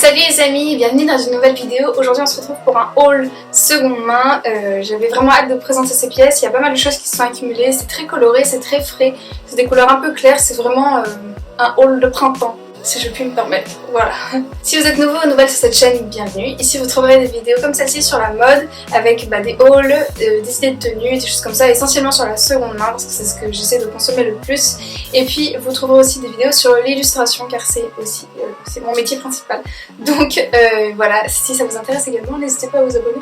Salut les amis, bienvenue dans une nouvelle vidéo. Aujourd'hui on se retrouve pour un haul seconde main. J'avais vraiment hâte de présenter ces pièces, il y a pas mal de choses qui se sont accumulées, c'est très coloré, c'est très frais, c'est des couleurs un peu claires, c'est vraiment un haul de printemps, si je puis me permettre, voilà. Si vous êtes nouveau ou nouvelle sur cette chaîne, bienvenue. Ici vous trouverez des vidéos comme celle-ci sur la mode, avec des hauls, des idées de tenues, des choses comme ça, essentiellement sur la seconde main, parce que c'est ce que j'essaie de consommer le plus. Et puis vous trouverez aussi des vidéos sur l'illustration, car c'est aussi c'est mon métier principal. Donc voilà, si ça vous intéresse également, n'hésitez pas à vous abonner.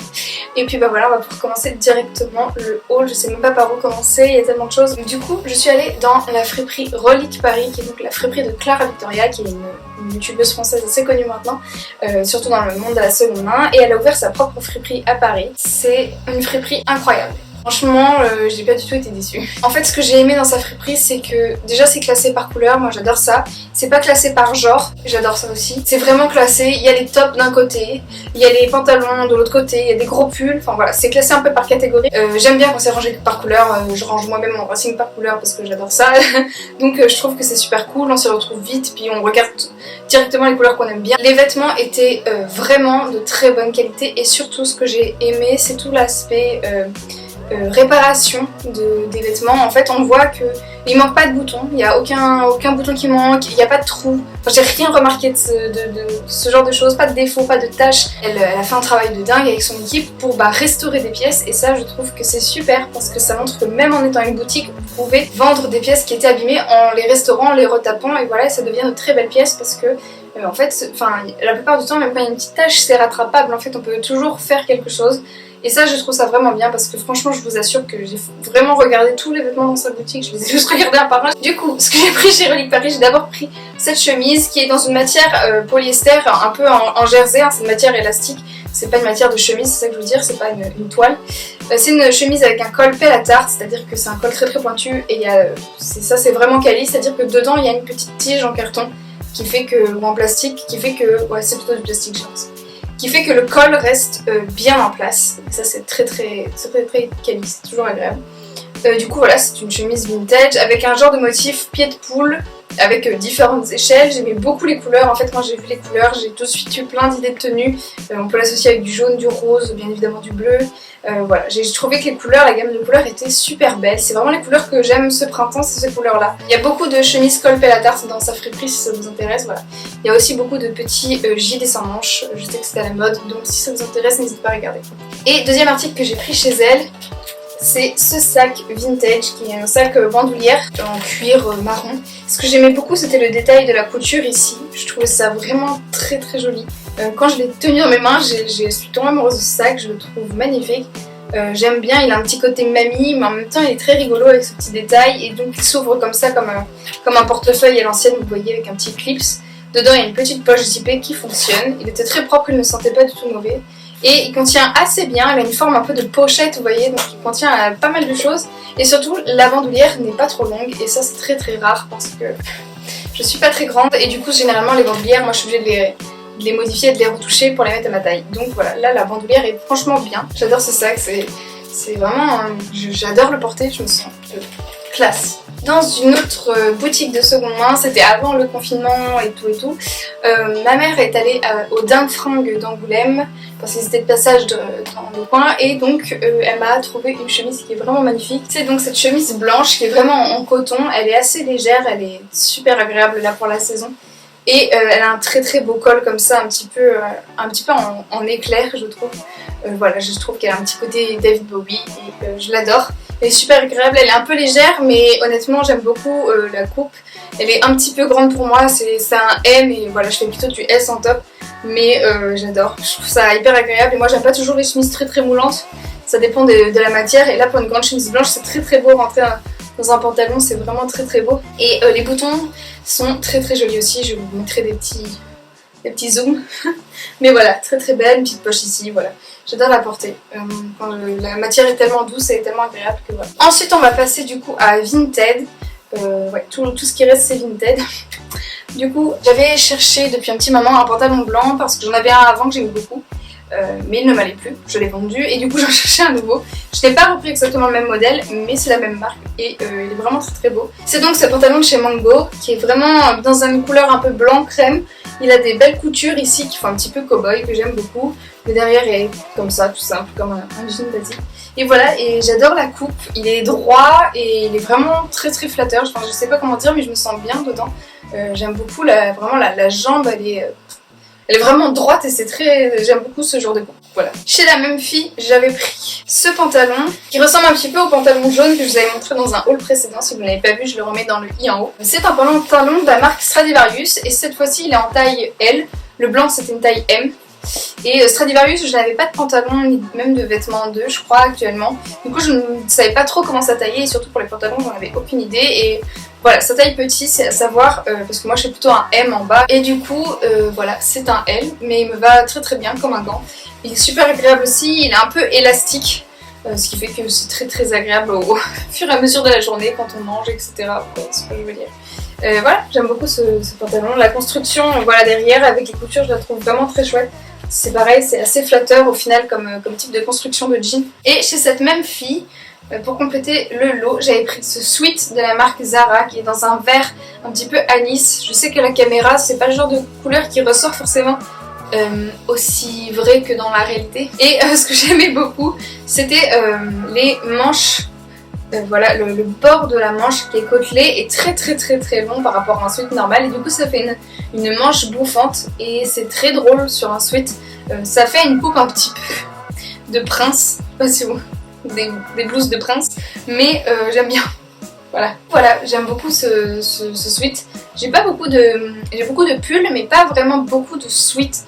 Et puis voilà, on va pouvoir commencer directement le haul, je sais même pas par où commencer, il y a tellement de choses. Du coup, je suis allée dans la friperie Relique Paris, qui est donc la friperie de Clara Victoria, qui est une youtubeuse française assez connue maintenant, surtout dans le monde de la seconde main, et elle a ouvert sa propre friperie à Paris. C'est une friperie incroyable. Franchement, j'ai pas du tout été déçue. En fait, ce que j'ai aimé dans sa friperie, c'est que déjà c'est classé par couleur, moi j'adore ça. C'est pas classé par genre, j'adore ça aussi. C'est vraiment classé, il y a les tops d'un côté, il y a les pantalons de l'autre côté, il y a des gros pulls, enfin voilà, c'est classé un peu par catégorie. J'aime bien quand c'est rangé par couleur, je range moi-même mon racing par couleur parce que j'adore ça. Donc je trouve que c'est super cool, on s'y retrouve vite, puis on regarde directement les couleurs qu'on aime bien. Les vêtements étaient vraiment de très bonne qualité et surtout ce que j'ai aimé, c'est tout l'aspect réparation des vêtements. En fait on voit que il manque pas de boutons, il n'y a aucun bouton qui manque, il n'y a pas de trou. Enfin, j'ai rien remarqué de ce genre de choses, pas de défauts, pas de tâches. Elle a fait un travail de dingue avec son équipe pour restaurer des pièces, et ça je trouve que c'est super parce que ça montre que même en étant une boutique, vous pouvez vendre des pièces qui étaient abîmées en les restaurant, en les retapant, et voilà, ça devient de très belles pièces parce que en fait, la plupart du temps, même quand il y a une petite tâche, c'est rattrapable. En fait, on peut toujours faire quelque chose. Et ça, je trouve ça vraiment bien parce que franchement, je vous assure que j'ai vraiment regardé tous les vêtements dans sa boutique. Je les ai juste regardés un par un. Du coup, ce que j'ai pris chez Relique Paris, j'ai d'abord pris cette chemise qui est dans une matière polyester, un peu en jersey. Hein, c'est une matière élastique. C'est pas une matière de chemise, c'est ça que je veux dire. C'est pas une toile. C'est une chemise avec un col pelle à tarte, c'est-à-dire que c'est un col très très pointu. Et ça, c'est vraiment quali, c'est-à-dire que dedans, il y a une petite tige en carton ou en plastique, qui fait que, ouais, c'est plutôt du plastique, je pense, qui fait que le col reste bien en place. Et ça, c'est très quali, c'est toujours agréable. Du coup, voilà, c'est une chemise vintage avec un genre de motif pied de poule, avec différentes échelles. J'aimais beaucoup les couleurs. En fait, quand j'ai vu les couleurs, j'ai tout de suite eu plein d'idées de tenues. On peut l'associer avec du jaune, du rose, bien évidemment du bleu. Voilà, j'ai trouvé que les couleurs, la gamme de couleurs était super belle. C'est vraiment les couleurs que j'aime ce printemps, c'est ces couleurs-là. Il y a beaucoup de chemises col pelle à tarte dans sa friperie si ça vous intéresse, voilà. Il y a aussi beaucoup de petits gilets sans manches. Je sais que c'est à la mode, donc si ça vous intéresse, n'hésitez pas à regarder. Et deuxième article que j'ai pris chez elle, c'est ce sac vintage qui est un sac bandoulière en cuir marron. Ce que j'aimais beaucoup, c'était le détail de la couture ici. Je trouvais ça vraiment très joli. Quand je l'ai tenu dans mes mains, je suis tombée amoureuse de ce sac, je le trouve magnifique. J'aime bien, il a un petit côté mamie, mais en même temps il est très rigolo avec ce petit détail, et donc il s'ouvre comme ça, comme un portefeuille à l'ancienne, vous voyez, avec un petit clips. Dedans il y a une petite poche zippée qui fonctionne. Il était très propre, il ne sentait pas du tout mauvais. Et il contient assez bien, il a une forme un peu de pochette, vous voyez, donc il contient pas mal de choses. Et surtout, la bandoulière n'est pas trop longue, et ça c'est très rare parce que je suis pas très grande, et du coup généralement les bandoulières, moi je suis obligée de les modifier et de les retoucher pour les mettre à ma taille. Donc voilà, là la bandoulière est franchement bien. J'adore ce sac, c'est vraiment... j'adore le porter, je me sens classe. Dans une autre boutique de seconde main, c'était avant le confinement et tout, ma mère est allée au Dingue Fringues d'Angoulême parce qu'ils étaient de passage dans le coin, et donc elle m'a trouvé une chemise qui est vraiment magnifique. C'est donc cette chemise blanche qui est vraiment en coton, elle est assez légère, elle est super agréable là pour la saison. Et elle a un très beau col comme ça, un petit peu en éclair, je trouve. Voilà, je trouve qu'elle a un petit côté David Bowie, et je l'adore. Elle est super agréable, elle est un peu légère, mais honnêtement j'aime beaucoup la coupe. Elle est un petit peu grande pour moi, c'est un M, et voilà, je fais plutôt du S en top. Mais j'adore, je trouve ça hyper agréable, et moi j'aime pas toujours les chemises très moulantes. Ça dépend de la matière, et là pour une grande chemise blanche c'est très beau rentrer dans un pantalon, c'est vraiment très beau. Et les boutons sont très jolis aussi, je vous mettrai des petits zooms. Mais voilà, très belle, une petite poche ici, voilà. J'adore la porter. La matière est tellement douce et tellement agréable que voilà. Ensuite on va passer du coup à Vinted. Ouais, tout ce qui reste c'est Vinted. Du coup j'avais cherché depuis un petit moment un pantalon blanc parce que j'en avais un avant que j'aimais beaucoup. Mais il ne m'allait plus, je l'ai vendu et du coup j'en cherchais un nouveau. Je n'ai pas repris exactement le même modèle, mais c'est la même marque et il est vraiment très beau. C'est donc ce pantalon de chez Mango qui est vraiment dans une couleur un peu blanc crème Il a des belles coutures ici qui font un petit peu cow-boy, que j'aime beaucoup. Le derrière est comme ça, tout simple, comme un jean basique. Et voilà, et j'adore la coupe, il est droit et il est vraiment très très flatteur. Enfin, je sais pas comment dire, mais je me sens bien dedans. J'aime beaucoup vraiment la jambe, elle est vraiment droite et c'est très... J'aime beaucoup ce genre de coupe. Voilà. Chez la même fille, j'avais pris ce pantalon qui ressemble un petit peu au pantalon jaune que je vous avais montré dans un haul précédent. Si vous ne l'avez pas vu, je le remets dans le i en haut. C'est un pantalon de la marque Stradivarius et cette fois-ci il est en taille L. Le blanc c'était une taille M. Et Stradivarius, je n'avais pas de pantalon ni même de vêtements en deux, je crois, actuellement. Du coup, je ne savais pas trop comment ça taillait et surtout pour les pantalons, j'en avais aucune idée. Et voilà, ça taille petit, c'est à savoir, parce que moi je fais plutôt un M en bas. Et du coup, voilà, c'est un L, mais il me va très très bien comme un gant. Il est super agréable aussi, il est un peu élastique, ce qui fait que c'est très très agréable au fur et à mesure de la journée, quand on mange, etc. C'est ce que je veux dire. Voilà, j'aime beaucoup ce pantalon. La construction, voilà, derrière, avec les coutures, je la trouve vraiment très chouette. C'est pareil, c'est assez flatteur au final comme type de construction de jean. Et chez cette même fille, pour compléter le lot, j'avais pris ce sweat de la marque Zara qui est dans un vert un petit peu anis. Je sais que la caméra, c'est pas le genre de couleur qui ressort forcément aussi vrai que dans la réalité. Et ce que j'aimais beaucoup, c'était les manches. Voilà, le bord de la manche qui est côtelé est très très très très long par rapport à un sweat normal et du coup ça fait une manche bouffante et c'est très drôle sur un sweat. Ça fait une coupe un petit peu de prince, pas si vous, des blouses de prince, mais j'aime bien. Voilà, j'aime beaucoup ce sweat. J'ai beaucoup de pulls mais pas vraiment beaucoup de sweats.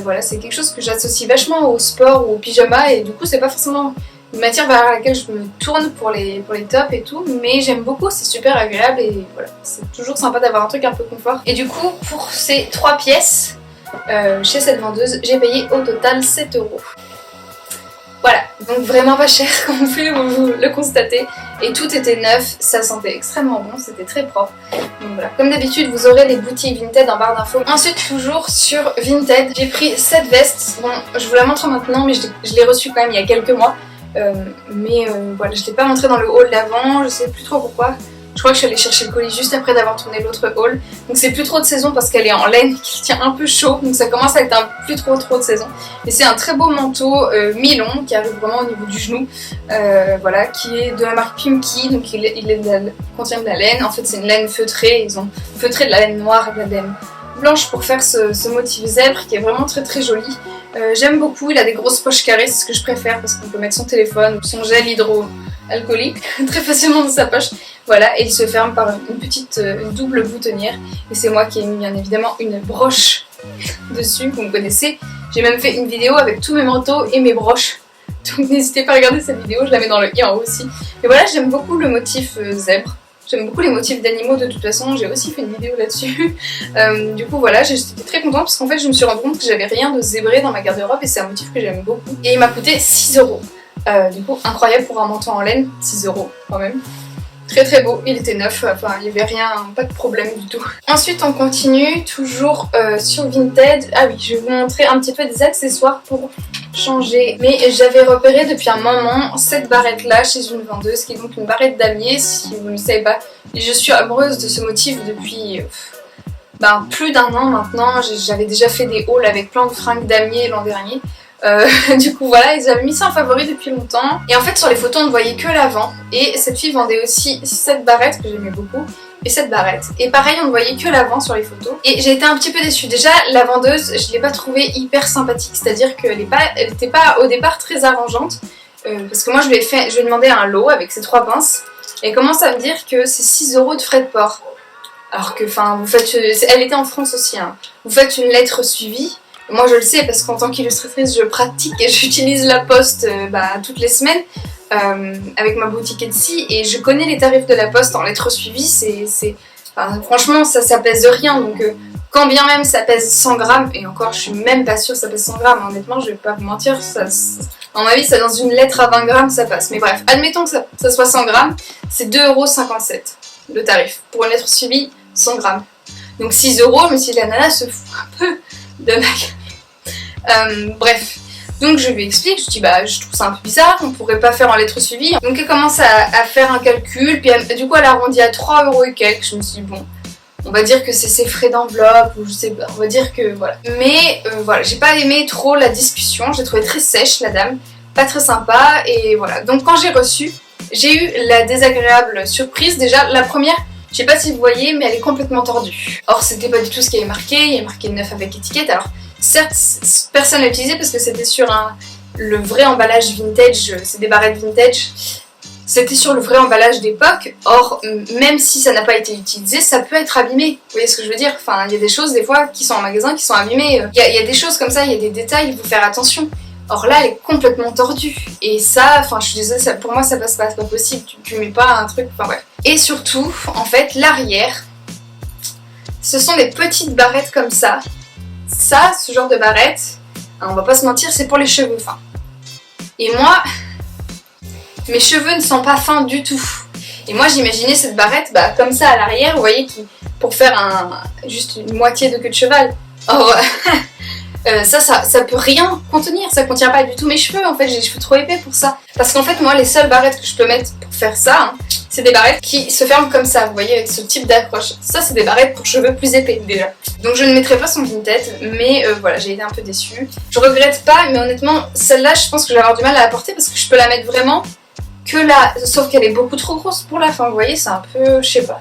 Voilà, c'est quelque chose que j'associe vachement au sport ou au pyjama et du coup c'est pas forcément une matière vers laquelle je me tourne pour les tops et tout, mais j'aime beaucoup, c'est super agréable et voilà, c'est toujours sympa d'avoir un truc un peu confort. Et du coup, pour ces 3 pièces, chez cette vendeuse, j'ai payé au total 7 €. Voilà, donc vraiment pas cher comme vous pouvez le constater. Et tout était neuf, ça sentait extrêmement bon, c'était très propre. Donc voilà, comme d'habitude vous aurez les boutiques Vinted en barre d'infos. Ensuite toujours sur Vinted, j'ai pris cette veste. Bon, je vous la montre maintenant mais je l'ai reçue quand même il y a quelques mois. Voilà, je ne l'ai pas montré dans le haul d'avant, je sais plus trop pourquoi. Je crois que je suis allée chercher le colis juste après d'avoir tourné l'autre haul. Donc c'est plus trop de saison parce qu'elle est en laine, qui tient un peu chaud. Donc ça commence à être plus trop de saison. Et c'est un très beau manteau mi-long qui arrive vraiment au niveau du genou. Voilà, qui est de la marque Pimki. Donc il contient de la laine. En fait c'est une laine feutrée. Ils ont feutré de la laine noire et de la laine blanche pour faire ce motif zèbre qui est vraiment très très joli. J'aime beaucoup, il a des grosses poches carrées, c'est ce que je préfère parce qu'on peut mettre son téléphone ou son gel hydroalcoolique très facilement dans sa poche. Voilà, et il se ferme par une double boutonnière. Et c'est moi qui ai mis bien évidemment une broche dessus, vous me connaissez. J'ai même fait une vidéo avec tous mes manteaux et mes broches. Donc n'hésitez pas à regarder cette vidéo, je la mets dans le i en haut aussi. Et voilà, j'aime beaucoup le motif zèbre. J'aime beaucoup les motifs d'animaux de toute façon, j'ai aussi fait une vidéo là-dessus. Du coup voilà, j'étais très contente parce qu'en fait je me suis rendu compte que j'avais rien de zébré dans ma garde-robe et c'est un motif que j'aime beaucoup. Et il m'a coûté 6 €. Du coup incroyable pour un manteau en laine, 6 € quand même. Très très beau, il était neuf, enfin il n'y avait rien, pas de problème du tout. Ensuite on continue, toujours sur Vinted. Ah oui, je vais vous montrer un petit peu des accessoires pour changer. Mais j'avais repéré depuis un moment cette barrette là chez une vendeuse qui est donc une barrette damier si vous ne le savez pas. Et je suis amoureuse de ce motif depuis plus d'1 an maintenant. J'avais déjà fait des hauls avec plein de fringues damier l'an dernier. Du coup voilà, ils avaient mis ça en favori depuis longtemps. Et en fait sur les photos on ne voyait que l'avant. Et cette fille vendait aussi cette barrette que j'aimais beaucoup. Et cette barrette. Et pareil, on ne voyait que l'avant sur les photos. Et j'ai été un petit peu déçue. Déjà, la vendeuse, je ne l'ai pas trouvée hyper sympathique. C'est-à-dire qu'elle n'était pas au départ très arrangeante. Parce que moi, je lui ai demandé un lot avec ces 3 pinces. Et elle commence à me dire que c'est 6 € de frais de port. Alors que, vous faites... Elle était en France aussi. Hein. Vous faites une lettre suivie. Moi, je le sais parce qu'en tant qu'illustratrice, je pratique et j'utilise la poste toutes les semaines. Avec ma boutique Etsy et je connais les tarifs de la poste en lettres suivies, franchement ça pèse rien donc quand bien même ça pèse 100 grammes et encore je suis même pas sûre que ça pèse 100 grammes honnêtement je vais pas vous mentir, dans ma vie ça dans une lettre à 20 grammes ça passe mais bref admettons que ça soit 100 grammes c'est 2,57 € le tarif pour une lettre suivie 100 grammes donc 6 €, mais si la nana se fout un peu de ma gueule. Bref. Donc je lui explique, je dis je trouve ça un peu bizarre, on pourrait pas faire en lettres suivies. Donc elle commence à faire un calcul, puis du coup elle arrondit à 3 € et quelques. Je me suis dit bon, On va dire que c'est ses frais d'enveloppe, ou je sais pas, on va dire que voilà. Mais voilà, j'ai pas aimé trop la discussion, j'ai trouvé très sèche la dame, pas très sympa, et voilà. Donc quand j'ai reçu, j'ai eu la désagréable surprise. Déjà, la première, je sais pas si vous voyez, mais elle est complètement tordue. Or, c'était pas du tout ce qui avait marqué, il y a marqué neuf avec étiquette. Alors, certes, personne l'a utilisé parce que c'était sur le vrai emballage vintage, c'est des barrettes vintage. C'était sur le vrai emballage d'époque, or même si ça n'a pas été utilisé, ça peut être abîmé. Vous voyez ce que je veux dire? Enfin, il y a des choses des fois qui sont en magasin qui sont abîmées. Il y a des choses comme ça, il y a des détails, il faut faire attention. Or là, elle est complètement tordue. Et ça, enfin je suis désolée, pour moi ça passe pas, c'est pas possible. Tu mets pas un truc, enfin bref. Et surtout, en fait, l'arrière, ce sont des petites barrettes comme ça. Ça, ce genre de barrettes, on va pas se mentir, c'est pour les cheveux fins. Et moi... mes cheveux ne sont pas fins du tout. Et moi j'imaginais cette barrette comme ça à l'arrière, vous voyez, pour faire juste une moitié de queue de cheval. Or, ça peut rien contenir, ça contient pas du tout mes cheveux. En fait, j'ai les cheveux trop épais pour ça. Parce qu'en fait, moi, les seules barrettes que je peux mettre pour faire ça, c'est des barrettes qui se ferment comme ça, vous voyez, avec ce type d'accroche. Ça, c'est des barrettes pour cheveux plus épais déjà. Donc je ne mettrai pas son Vinted, mais voilà, j'ai été un peu déçue. Je regrette pas, mais honnêtement, celle-là, je pense que je vais avoir du mal à la porter parce que je peux la mettre vraiment que là, sauf qu'elle est beaucoup trop grosse pour la fin, vous voyez, c'est un peu, je sais pas,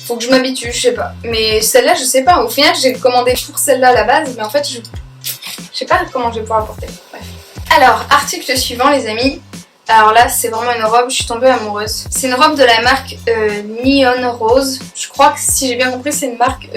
faut que je m'habitue, je sais pas. Mais celle-là, je sais pas, au final, j'ai commandé pour celle-là à la base, mais en fait, je sais pas comment je vais pouvoir la porter. Bref. Alors, article suivant, les amis. Alors là, c'est vraiment une robe, je suis tombée amoureuse. C'est une robe de la marque Neon Rose. Je crois que, si j'ai bien compris, c'est une marque,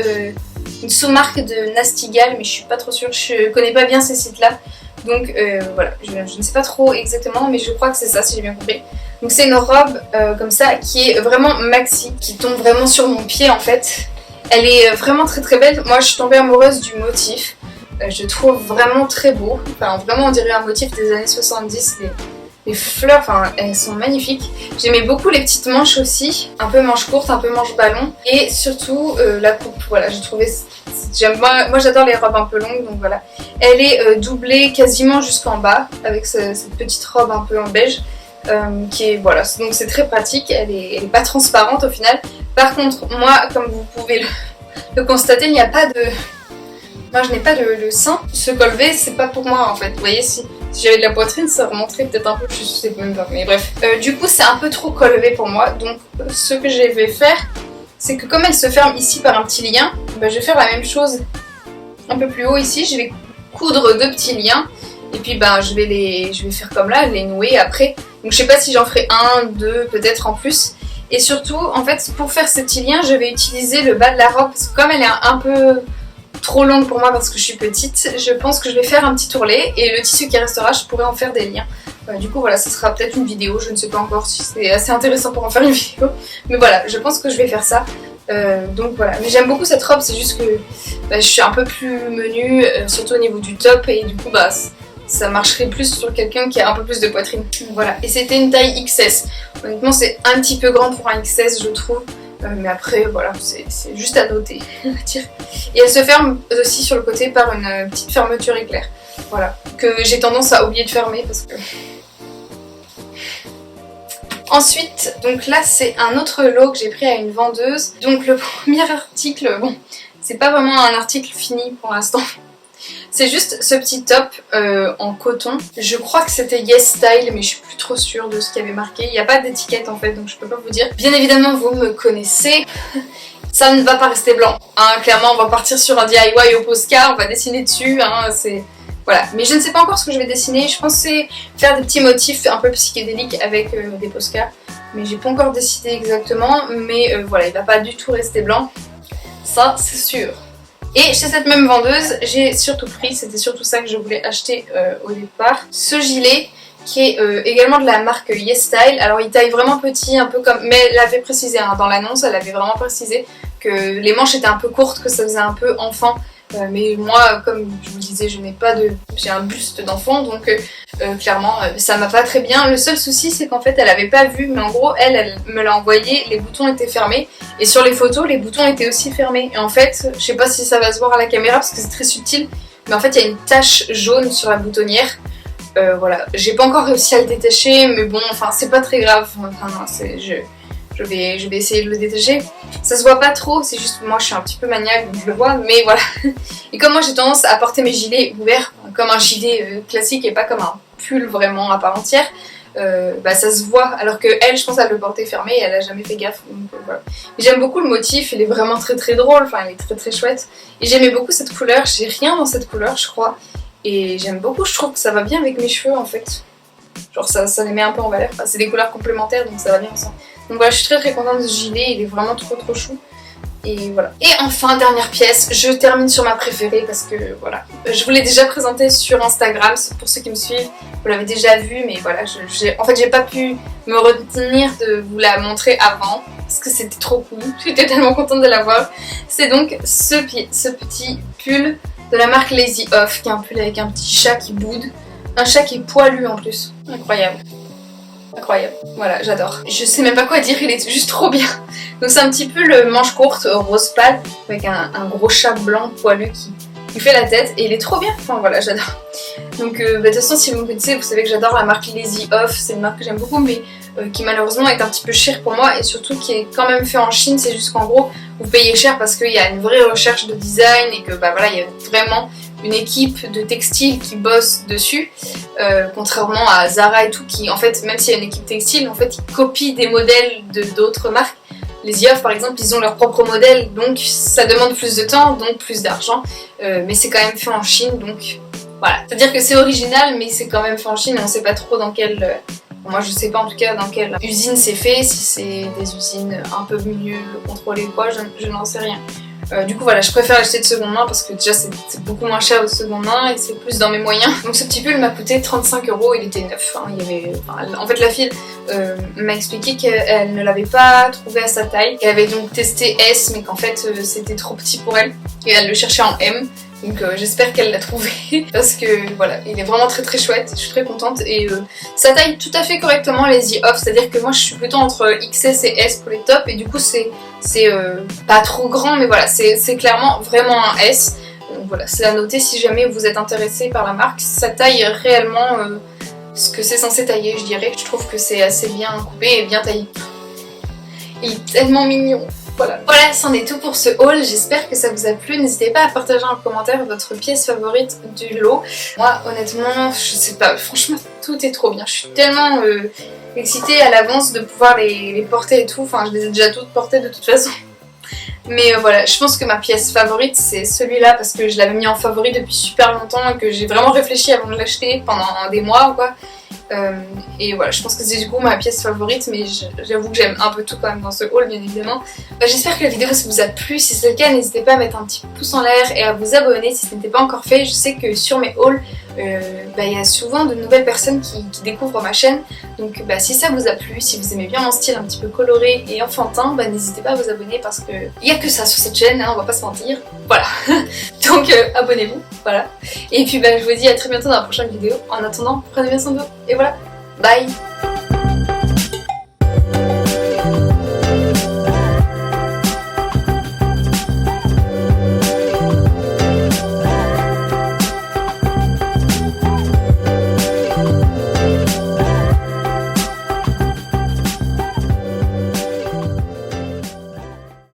une sous-marque de Nasty Gal, mais je suis pas trop sûre, je connais pas bien ces sites-là. Donc voilà, je ne sais pas trop exactement, mais je crois que c'est ça si j'ai bien compris. Donc c'est une robe comme ça qui est vraiment maxi, qui tombe vraiment sur mon pied en fait. Elle est vraiment très très belle. Moi je suis tombée amoureuse du motif. Je le trouve vraiment très beau. Enfin vraiment on dirait un motif des années 70. Les fleurs, enfin elles sont magnifiques. J'aimais beaucoup les petites manches aussi, un peu manches courtes, un peu manches ballon. Et surtout la coupe, voilà, j'ai trouvé... Moi j'adore les robes un peu longues, donc voilà. Elle est doublée quasiment jusqu'en bas, avec cette petite robe un peu en beige, qui est, voilà, donc c'est très pratique, elle est pas transparente au final. Par contre, moi, comme vous pouvez le constater, il n'y a pas de... Moi je n'ai pas le sein. Ce col V, c'est pas pour moi en fait, vous voyez, si j'avais de la poitrine, ça remonterait peut-être un peu, je sais même pas, mais bref. Du coup, c'est un peu trop col V pour moi, donc ce que je vais faire, c'est que comme elle se ferme ici par un petit lien, je vais faire la même chose un peu plus haut ici, je vais coudre deux petits liens et puis je vais faire comme là, les nouer après. Donc je sais pas si j'en ferai un, deux, peut-être en plus. Et surtout, en fait, pour faire ces petits liens, je vais utiliser le bas de la robe parce que comme elle est un peu trop longue pour moi parce que je suis petite, je pense que je vais faire un petit ourlet et le tissu qui restera, je pourrais en faire des liens. Du coup voilà, ce sera peut-être une vidéo, je ne sais pas encore si c'est assez intéressant pour en faire une vidéo, mais voilà, je pense que je vais faire ça. Donc voilà, mais j'aime beaucoup cette robe, c'est juste que je suis un peu plus menue, surtout au niveau du top, et du coup ça marcherait plus sur quelqu'un qui a un peu plus de poitrine. Donc, voilà, et c'était une taille XS. Honnêtement c'est un petit peu grand pour un XS je trouve, mais après voilà, c'est juste à noter, on va dire. Et elle se ferme aussi sur le côté par une petite fermeture éclair. Voilà, que j'ai tendance à oublier de fermer parce que... Ensuite, donc là c'est un autre lot que j'ai pris à une vendeuse. Donc le premier article, bon, c'est pas vraiment un article fini pour l'instant. C'est juste ce petit top en coton. Je crois que c'était Yes Style, mais je suis plus trop sûre de ce qu'il y avait marqué. Il n'y a pas d'étiquette en fait, donc je peux pas vous dire. Bien évidemment, vous me connaissez. Ça ne va pas rester blanc. Hein. Clairement, on va partir sur un DIY au Posca, on va dessiner dessus. Hein, voilà. Mais je ne sais pas encore ce que je vais dessiner. Je pensais faire des petits motifs un peu psychédéliques avec des Posca. Mais j'ai pas encore décidé exactement. Mais voilà, il va pas du tout rester blanc. Ça, c'est sûr. Et chez cette même vendeuse, j'ai surtout pris, c'était surtout ça que je voulais acheter au départ, ce gilet qui est également de la marque Yes Style. Alors il taille vraiment petit, un peu comme... Mais elle avait précisé, hein, dans l'annonce, elle avait vraiment précisé que les manches étaient un peu courtes, que ça faisait un peu enfant. Mais moi, comme je vous disais, je n'ai pas de... j'ai un buste d'enfant, donc clairement, ça m'a pas très bien. Le seul souci, c'est qu'en fait, elle avait pas vu, mais en gros, elle me l'a envoyé, les boutons étaient fermés, et sur les photos, les boutons étaient aussi fermés. Et en fait, je sais pas si ça va se voir à la caméra, parce que c'est très subtil, mais en fait, il y a une tache jaune sur la boutonnière. Voilà, j'ai pas encore réussi à le détacher, mais bon, enfin, c'est pas très grave. Enfin, je vais essayer de le détacher. Ça se voit pas trop, c'est juste moi je suis un petit peu maniaque donc je le vois, mais voilà. Et comme moi j'ai tendance à porter mes gilets ouverts comme un gilet classique et pas comme un pull vraiment à part entière, bah ça se voit, alors que elle je pense elle le portait fermé et elle a jamais fait gaffe, donc voilà. J'aime beaucoup le motif, il est vraiment très drôle, enfin il est très chouette, et j'aimais beaucoup cette couleur, j'ai rien dans cette couleur je crois, et j'aime beaucoup, je trouve que ça va bien avec mes cheveux en fait, genre ça les met un peu en valeur, enfin, c'est des couleurs complémentaires donc ça va bien ensemble. Donc voilà, je suis très contente de ce gilet, il est vraiment trop chou. Et voilà. Et enfin, dernière pièce, je termine sur ma préférée parce que voilà, je vous l'ai déjà présentée sur Instagram, pour ceux qui me suivent, vous l'avez déjà vue, mais voilà, en fait j'ai pas pu me retenir de vous la montrer avant parce que c'était trop cool, j'étais tellement contente de la voir. C'est donc ce petit pull de la marque Lazy Off, qui est un pull avec un petit chat qui boude, un chat qui est poilu en plus, incroyable. Incroyable, voilà, j'adore. Je sais même pas quoi dire, il est juste trop bien. Donc c'est un petit peu le manche courte rose pâle avec un gros chat blanc poilu qui fait la tête et il est trop bien, enfin voilà, j'adore. Donc de toute façon si vous me connaissez, vous savez que j'adore la marque Lazy Off, c'est une marque que j'aime beaucoup mais qui malheureusement est un petit peu chère pour moi et surtout qui est quand même fait en Chine, c'est juste qu'en gros vous payez cher parce qu'il y a une vraie recherche de design et que bah voilà, il y a vraiment une équipe de textiles qui bosse dessus, contrairement à Zara et tout qui en fait, même s'il y a une équipe textile, en fait ils copient des modèles d'autres marques. Les Off par exemple, ils ont leur propre modèle, donc ça demande plus de temps, donc plus d'argent, mais c'est quand même fait en Chine, donc voilà. C'est-à-dire que c'est original, mais c'est quand même fait en Chine et on sait pas trop dans quelle... moi je sais pas en tout cas dans quelle usine c'est fait, si c'est des usines un peu mieux contrôlées ou quoi, je n'en sais rien. Du coup voilà, je préfère l'acheter de seconde main parce que déjà c'est beaucoup moins cher de seconde main et c'est plus dans mes moyens. Donc ce petit pull m'a coûté 35 €, il était neuf. Hein, en fait la fille m'a expliqué qu'elle ne l'avait pas trouvé à sa taille, qu'elle avait donc testé S mais qu'en fait c'était trop petit pour elle et elle le cherchait en M. Donc j'espère qu'elle l'a trouvé parce que voilà, il est vraiment très chouette, je suis très contente et ça taille tout à fait correctement Lazy Off, c'est-à-dire que moi je suis plutôt entre XS et S pour les tops et du coup c'est pas trop grand mais voilà, c'est clairement vraiment un S. Donc voilà, c'est à noter si jamais vous êtes intéressé par la marque, ça taille réellement ce que c'est censé tailler je dirais. Je trouve que c'est assez bien coupé et bien taillé. Il est tellement mignon. Voilà, c'en est tout pour ce haul, j'espère que ça vous a plu, n'hésitez pas à partager en commentaire votre pièce favorite du lot. Moi honnêtement, je sais pas, franchement tout est trop bien, je suis tellement excitée à l'avance de pouvoir les porter et tout, enfin je les ai déjà toutes portées de toute façon. Mais voilà, je pense que ma pièce favorite c'est celui-là parce que je l'avais mis en favori depuis super longtemps et que j'ai vraiment réfléchi avant de l'acheter pendant des mois ou quoi. Et voilà, je pense que c'est du coup ma pièce favorite, mais j'avoue que j'aime un peu tout quand même dans ce haul bien évidemment. J'espère que la vidéo ça vous a plu, si c'est le cas n'hésitez pas à mettre un petit pouce en l'air et à vous abonner si ce n'était pas encore fait. Je sais que sur mes hauls, il y a souvent de nouvelles personnes qui découvrent ma chaîne, donc si ça vous a plu, si vous aimez bien mon style un petit peu coloré et enfantin, n'hésitez pas à vous abonner parce que il n'y a que ça sur cette chaîne, hein, on va pas se mentir, voilà. Donc abonnez-vous, voilà. Et puis je vous dis à très bientôt dans la prochaine vidéo. En attendant, prenez bien soin de vous et voilà, bye.